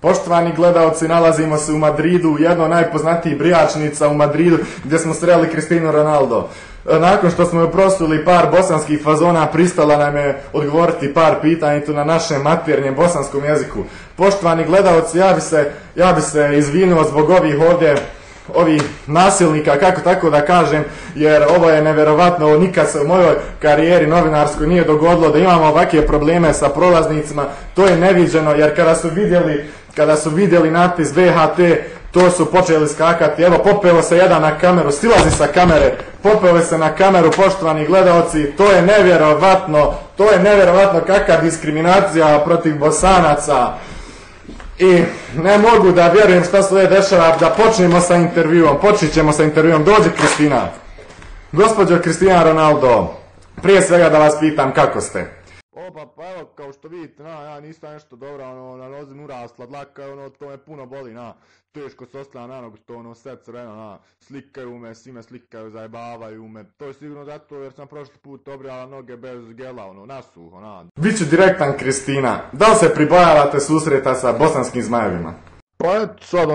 Poštovani gledalci, nalazimo se u Madridu, jedno od najpoznatijih brijačnica u Madridu, gdje smo sreli Cristiano Ronaldo. Nakon što smo joj prosuli par bosanskih fazona, pristala nam je odgovoriti par pitanja i to na našem maternjem bosanskom jeziku. Poštovani gledalci, ja bi se izvinuo zbog ovih nasilnika, kako tako da kažem, jer ovo je nevjerovatno, nikad se u mojoj karijeri novinarskoj nije dogodilo da imamo ovakve probleme sa prolaznicima. To je neviđeno, jer kada su vidjeli natpis VHT, to su počeli skakati. Evo, popeo se jedan na kameru, silazi sa kamere, popeo se na kameru, poštovani gledalci, to je nevjerovatno kakva diskriminacija protiv Bosanaca. I ne mogu da vjerujem šta se ovdje dešava, da počnemo sa intervjuom, dođi Kristina. Gospođo Cristiano Ronaldo, prije svega da vas pitam kako ste? Pa evo, kao što vidite, ja nisam nešto dobro, na nozi urasla dlaka, to me puno boli, teško se ostala na nogu, to sve crveno, slikaju me, svi me slikaju, zajebavaju me, to je sigurno zato jer sam prošli put obrijala noge bez gela, nasuho, Biću direktan, Kristina, da li se pribojavate susreta sa bosanskim zmajevima? Pa eto sad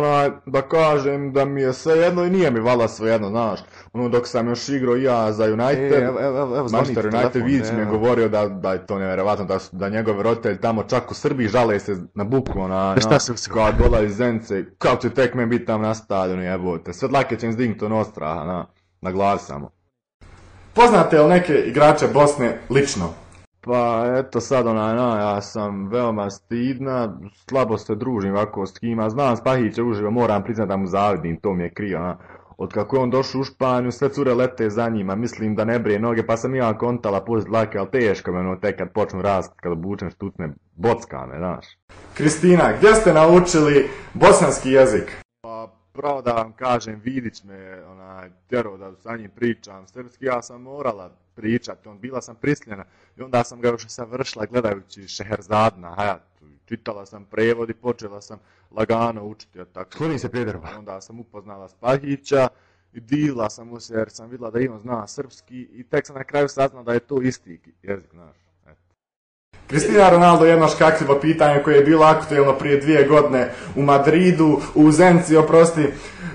da kažem da mi je sve jedno i nije mi valjda sve jedno, znaš. Dok sam još igrao ja za United, Manchester United, Vidić mi je govorio da je to nevjerovatno, da njegovi roditelji tamo čak u Srbiji žale se na buku, koja dola iz Zenice, kao će tek me biti tam na stadionu, jebote. Sve dlake će im zdignuti od straha, na glavi samo. Poznate li neke igrače Bosne lično? Pa eto sad ja sam veoma stidna, slabo se družim ovako s kima, znam Spahića uživo, moram priznat da mu zavidim, to mi je krivo, Od kako je on došao u Španiju, sve cure lete za njima, mislim da ne brije noge, pa sam ja kontala pust dlake, ali teško me tek kad počnu rast, kad obučem štutne, bocka me, znaš. Kristina, gdje ste naučili bosanski jezik? Pa pravo da vam kažem, Vidić me tjerao da sa njim pričam srpski, ja sam morala pričati, bila sam prisiljena i onda sam ga još savršila gledajući Šeherzad na Hayatu. Čitala sam prevod i počela sam lagano učiti. Sklonim se Pederba. Onda sam upoznala Spahića i divila sam mu se jer sam vidjela da i on zna srpski i tek sam na kraju saznala da je to isti jezik naš. Cristiano Ronaldo, jedno škakljivo pitanje koje je bilo aktuelno prije 2 godine u Madridu, u Zenici,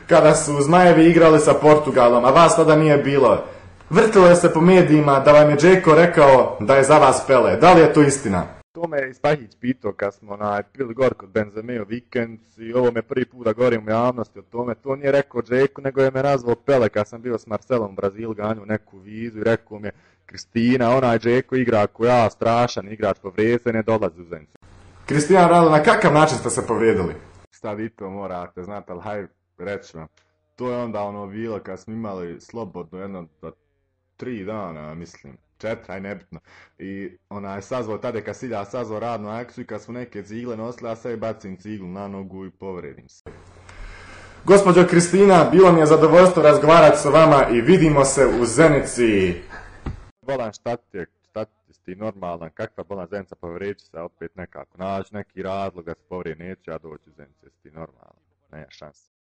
kada su Zmajevi igrali sa Portugalom, a vas tada nije bilo. Vrtilo je se po medijima da vam je Džeko rekao da je za vas Pele. Da li je to istina? To me je Spahić pitao kad smo pili gor kod Benzemeo vikend i ovo me prvi put da govorim u javnosti o tome. To nije rekao Džeko, nego je me nazvao Pele kad sam bio s Marcelom u Brazilu, ganju neku vizu i rekao mi je Kristina, onaj Džeko igra ko ja, strašan igrač, povrijedi se, ne dolazi u Zenicu. Cristiano Ronaldo, na kakav način ste se povrijedili? Sad i to morate znati, ali hajde reći vam. To je onda bilo kad smo imali slobodno jedno 3 dana, mislim. 4, aj nebitno. I je sazvao tada kad Silja sazvao radnu akciju i kad smo neke cigle nosili, a sve bacim ciglu na nogu i povredim se. Gospođo Kristina, bilo mi je zadovoljstvo razgovarati sa vama i vidimo se u Zenici. Bolan, šta ti normalan, kakva bolan Zenica, povreći se opet nekako, naći neki razlog da se povrije, neću ja doći u Zenici, jesi ti normalan, nema šanse.